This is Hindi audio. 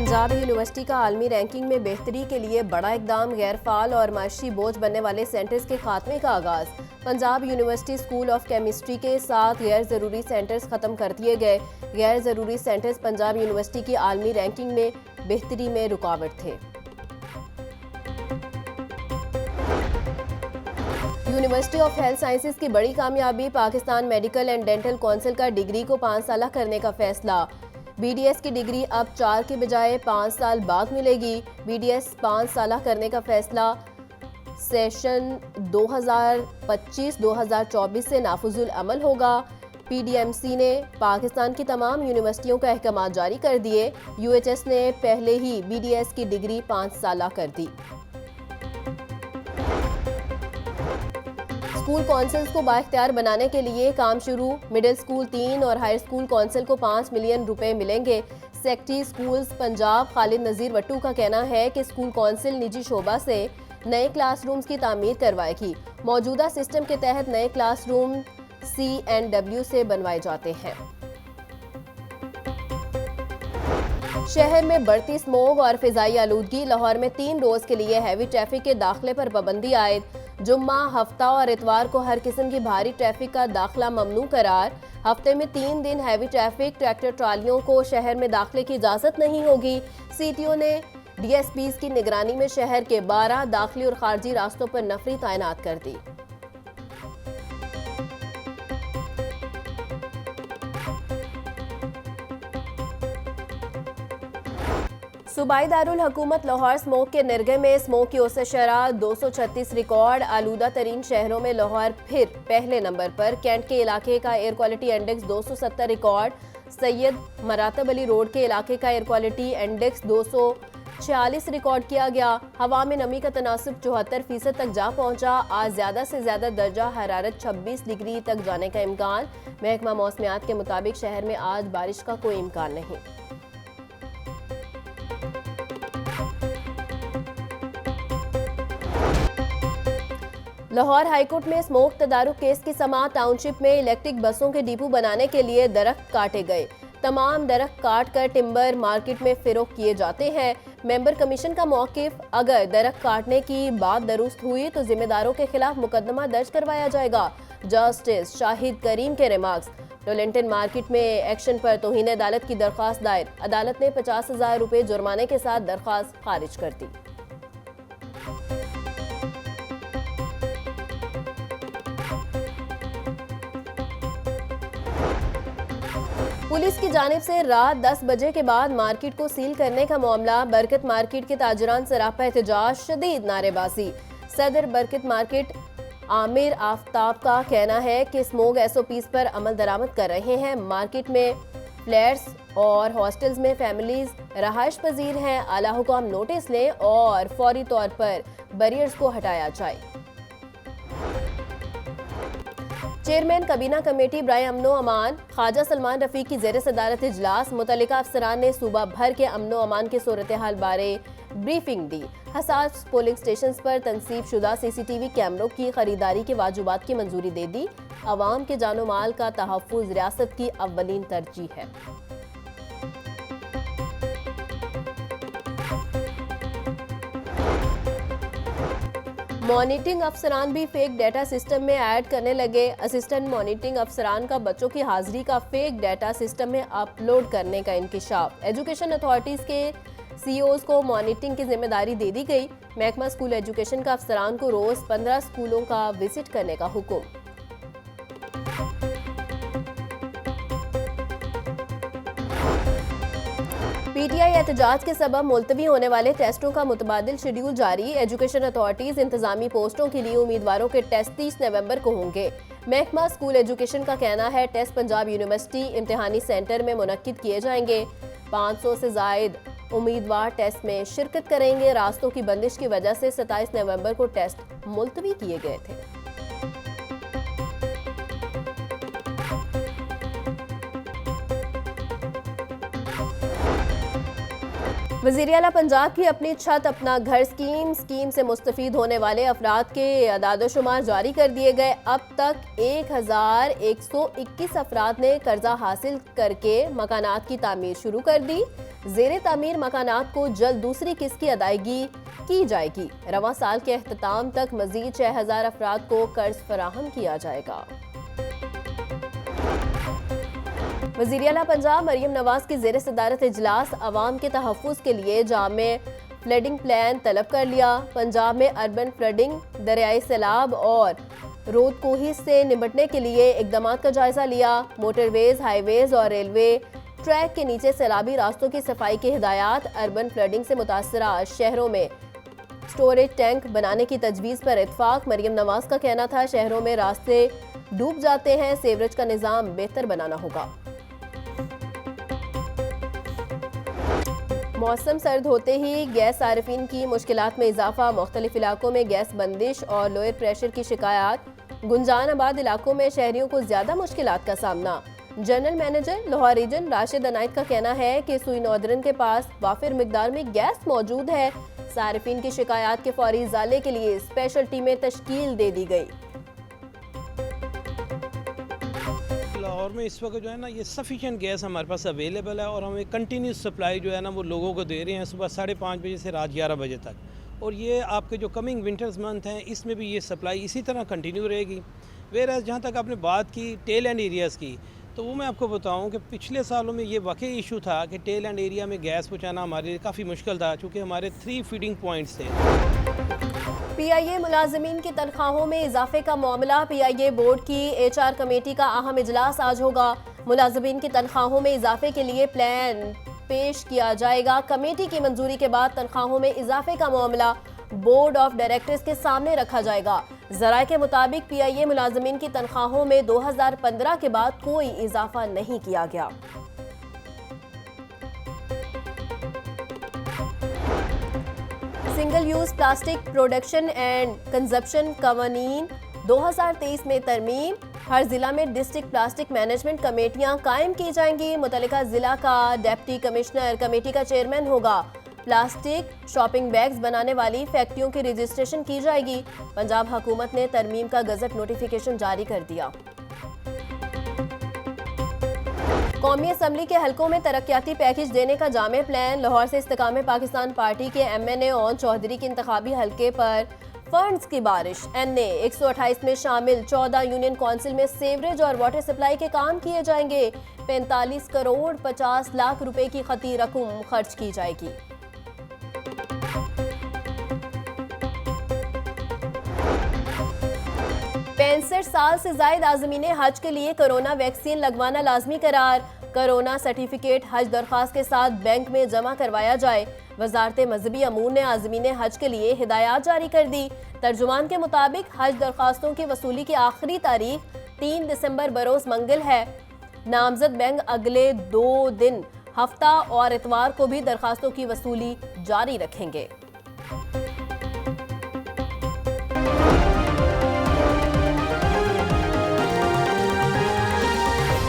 पंजाब यूनिवर्सिटी का आलमी रैंकिंग में बेहतरी के लिए बड़ा इकदाम, गैर फाल और माशी बोझ बनने वाले सेंटर्स के खात्मे का आगाज। Punjab university school of chemistry के 7 गैर ज़रूरी सेंटर्स खत्म कर दिए गए। गैर ज़रूरी सेंटर्स पंजाब यूनिवर्सिटी की आलमी रैंकिंग में बेहतरी में रुकावट थे। यूनिवर्सिटी ऑफ हेल्थ साइंसेज की बड़ी कामयाबी, Pakistan medical and dental council का डिग्री को 5 साल करने का फैसला। बीडीएस की डिग्री अब 4 के बजाय 5 साल बाद मिलेगी। बीडीएस 5 साल करने का फैसला सेशन 2025-2024 से नाफुजुल अमल होगा। पीडीएमसी ने पाकिस्तान की तमाम यूनिवर्सिटियों का अहकाम जारी कर दिए। यूएचएस ने पहले ही बीडीएस की डिग्री 5 साल कर दी। स्कूल कौंसिल्स को बाइख्तियार बनाने के लिए काम शुरू। मिडिल स्कूल 3 और हाई स्कूल कौंसिल को 5 मिलियन रुपए मिलेंगे। सेक्रेटरी स्कूल्स पंजाब खालिद नज़ीर वट्टू का कहना है कि स्कूल कौंसिल निजी शोबा से नए क्लासरूम्स की तामीर करवाएगी। मौजूदा सिस्टम के तहत नए क्लासरूम CNW से बनवाए जाते हैं। शहर में बढ़ती स्मोग और फिजाई आलूदगी, लाहौर में 3 रोज के लिए हैवी ट्रैफिक के दाखिले पर पाबंदी आयद। जुम्मा, हफ्ता और इतवार को हर किस्म की भारी ट्रैफिक का दाखिला ममनू करार। हफ्ते में 3 दिन हैवी ट्रैफिक, ट्रैक्टर ट्रालियों को शहर में दाखिले की इजाजत नहीं होगी। सीटीओ ने DSPs की निगरानी में शहर के 12 दाखिली और खारजी रास्तों पर नफरी तैनात कर दी। सूबाई दारुल हुकूमत लाहौर स्मोक के निर्गे में स्मोक की औसत शरह 236 रिकॉर्ड। आलूदा तरीन शहरों में लाहौर फिर पहले नंबर पर। कैंट के इलाके का air quality index 270 record. Syed Maratab Ali road के इलाके का एयर क्वालिटी इंडेक्स 246 रिकॉर्ड किया गया। हवा में नमी का तनासुब 74% तक जा पहुंचा। आज ज्यादा से ज्यादा दर्जा हरारत 26 डिग्री तक जाने का इम्कान। महकमा मौसमियात के मुताबिक शहर में आज बारिश का कोई इम्कान नहीं। लाहौर हाईकोर्ट में स्मोक तदारुक केस की समाअत। टाउनशिप में इलेक्ट्रिक बसों के डिपो बनाने के लिए दरख्त काटे गए। तमाम दरख्त काट कर टिम्बर मार्केट में फिरोख्त किए जाते हैं। मेंबर कमीशन का मौकिफ, अगर दरख्त काटने की बात दुरुस्त हुई तो जिम्मेदारों के खिलाफ मुकदमा दर्ज करवाया जाएगा। जस्टिस शाहिद करीम के रिमार्क्स। टोलेंटन मार्केट में एक्शन पर तौहीन अदालत की दरख्वास्त दायर। अदालत ने 50,000 रुपए जुर्माने के साथ दरख्वास्त खारिज कर दी। पुलिस की जानिब से रात 10 बजे के बाद मार्केट को सील करने का मामला। बरकत मार्केट के ताजरान सरापा एहतजाज, शदीद नारेबाजी। सदर बरकत मार्केट आमिर आफ्ताब का कहना है कि स्मोक SOPs पर अमल दरामद कर रहे हैं। मार्केट में फ्लैट्स और हॉस्टल्स में फैमिलीज रहायश पजीर हैं। आला हुकाम नोटिस लें और फौरी तौर पर बैरियर्स को हटाया जाए। चेयरमैन कबीना कमेटी बराए अमनो अमान ख्वाजा सलमान रफीक की ज़ेर सदारत इजलास। मुतल्लिका अफसरान ने सूबा भर के अमनो अमान की सूरत हाल बारे ब्रीफिंग दी। हसास पोलिंग स्टेशन पर तनसीब शुदा CCTV कैमरों की खरीदारी के वाजुबात की मंजूरी दे दी। अवाम के जानो माल का तहफ़्फ़ुज़ रियासत की अव्वलीन तरजीह है। मॉनिटरिंग अफसरान भी फेक डाटा सिस्टम में ऐड करने लगे। असिस्टेंट मॉनिटरिंग अफसरान का बच्चों की हाजिरी का फेक डाटा सिस्टम में अपलोड करने का इंकिशाफ। एजुकेशन अथॉरिटीज के CEOs को मॉनिटरिंग की जिम्मेदारी दे दी गई। महकमा स्कूल एजुकेशन का अफसरान को रोज 15 स्कूलों का विजिट करने का हुक्म। PTI एहतजाज के सबब मुलतवी होने वाले टेस्टों का मुतबादिल शेड्यूल जारी। एजुकेशन अथॉरिटीज इंतजामी पोस्टों के लिए उम्मीदवारों के टेस्ट 30 नवंबर को होंगे। महकमा स्कूल एजुकेशन का कहना है टेस्ट पंजाब यूनिवर्सिटी इम्तिहानी सेंटर में मुनक्किद किए जाएंगे। 500 से जायद उम्मीदवार टेस्ट में शिरकत करेंगे। रास्तों की बंदिश की वजह से 27 नवंबर को टेस्ट मुलतवी किए गए थे। वज़ीर आला पंजाब की अपनी छत अपना घर स्कीम से मुस्तफ़ीद होने वाले अफराद के अदाद-ओ-शुमार जारी कर दिए गए। अब तक 1121 अफराद ने कर्जा हासिल करके मकानात की तामीर शुरू कर दी। ज़ेरे तामीर मकानात को जल्द दूसरी किस्त की अदायगी की जाएगी। रवां साल के अख्ताम तक मजीद 6000 अफराद को कर्ज फराहम किया जाएगा। वज़ीर आला पंजाब मरियम नवाज की ज़ेर सदारत इजलास अवाम के तहफ़्फ़ुज़ के लिए जामे फ्लडिंग प्लान तलब कर लिया। पंजाब में अर्बन फ्लडिंग, दरियाई सैलाब और रोदकोही से निपटने के लिए इक़दामात का जायजा लिया। मोटरवेज, हाईवेज और रेलवे ट्रैक के नीचे सैलाबी रास्तों की सफाई की हिदायत। अर्बन फ्लडिंग से मुतासरा शहरों में स्टोरेज टैंक बनाने की तजवीज़ पर इत्फाक। मरियम नवाज का कहना था शहरों में रास्ते डूब जाते हैं, सीवरेज का निज़ाम बेहतर बनाना होगा। मौसम सर्द होते ही गैस सारिफिन की मुश्किलात में इजाफा। मुख्तलिफ इलाकों में गैस बंदिश और लोअर प्रेशर की शिकायत। गुंजान आबाद इलाकों में शहरियों को ज्यादा मुश्किलात का सामना। General manager Lahore region Rashid Anayat का कहना है कि सुई नौदरन के पास वाफिर मिकदार में गैस मौजूद है। सारिफिन की शिकायत के फौरी इजाले के लिए स्पेशल टीमें तश्कील दे दी गई। लाहौर में इस वक्त जो है ना ये सफिशिएंट गैस हमारे पास अवेलेबल है और हमें कंटिन्यूस सप्लाई जो है ना वो लोगों को दे रहे हैं सुबह 5:30 बजे से रात 11 बजे तक। और ये आपके जो कमिंग विंटर्स मंथ हैं इसमें भी ये सप्लाई इसी तरह कंटिन्यू रहेगी। वेयर जहाँ तक आपने बात की टेल एंड एरियाज़ की, तो वो मैं आपको बताऊँ कि पिछले सालों में ये वाकई इशू था कि टेल एंड एरिया में गैस पहुँचाना हमारे लिए काफ़ी मुश्किल था, चूँकि हमारे 3 फीडिंग पॉइंट्स थे। PIA मुलाजमीन की तनख्वाहों में इजाफे का मामला। PIA बोर्ड की HR कमेटी का अहम इजलास आज होगा। मुलाजमीन की तनख्वाहों में इजाफे के लिए प्लान पेश किया जाएगा। कमेटी की मंजूरी के बाद तनख्वाहों में इजाफे का मामला बोर्ड ऑफ डायरेक्टर्स के सामने रखा जाएगा। ज़राए के मुताबिक PIA मुलाजमीन की तनख्वाहों में 2015 के बाद कोई इजाफा नहीं किया गया। Single use plastic production and consumption कवानीन 2023 में तरमीम। हर जिला में डिस्ट्रिक्ट प्लास्टिक मैनेजमेंट कमेटियां कायम की जाएंगी। मुतल्लिका जिला का डिप्टी कमिश्नर कमेटी का चेयरमैन होगा। प्लास्टिक शॉपिंग बैग्स बनाने वाली फैक्ट्रियों की रजिस्ट्रेशन की जाएगी। पंजाब हुकूमत ने तरमीम का गजट नोटिफिकेशन जारी कर दिया। कौमी असम्बली के हलकों में तरक्याती पैकेज देने का जामे प्लान। लाहौर से इस्तेकाम पाकिस्तान पार्टी के MNA ओन चौधरी के इंतखाबी हलके पर फंड्स की बारिश। NA 128 में शामिल 14 यूनियन काउंसिल में सीवरेज और वाटर सप्लाई के काम किए जाएंगे। 45 करोड़ 50 लाख रुपए की खती रकम खर्च की जाएगी। साल से जायद आज़मीने हज के लिए कोरोना वैक्सीन लगवाना लाजमी करार। कोरोना सर्टिफिकेट हज दरख्वास्त के साथ बैंक में जमा करवाया जाए। वजारत मजहबी अमूर ने आज़मीने हज के लिए हिदायत जारी कर दी। तर्जुमान के मुताबिक हज दरख्वास्तों की वसूली की आखिरी तारीख 3 दिसंबर बरोज मंगल है। नामजद बैंक अगले 2 दिन हफ्ता और इतवार को भी दरख्वास्तों की वसूली जारी रखेंगे।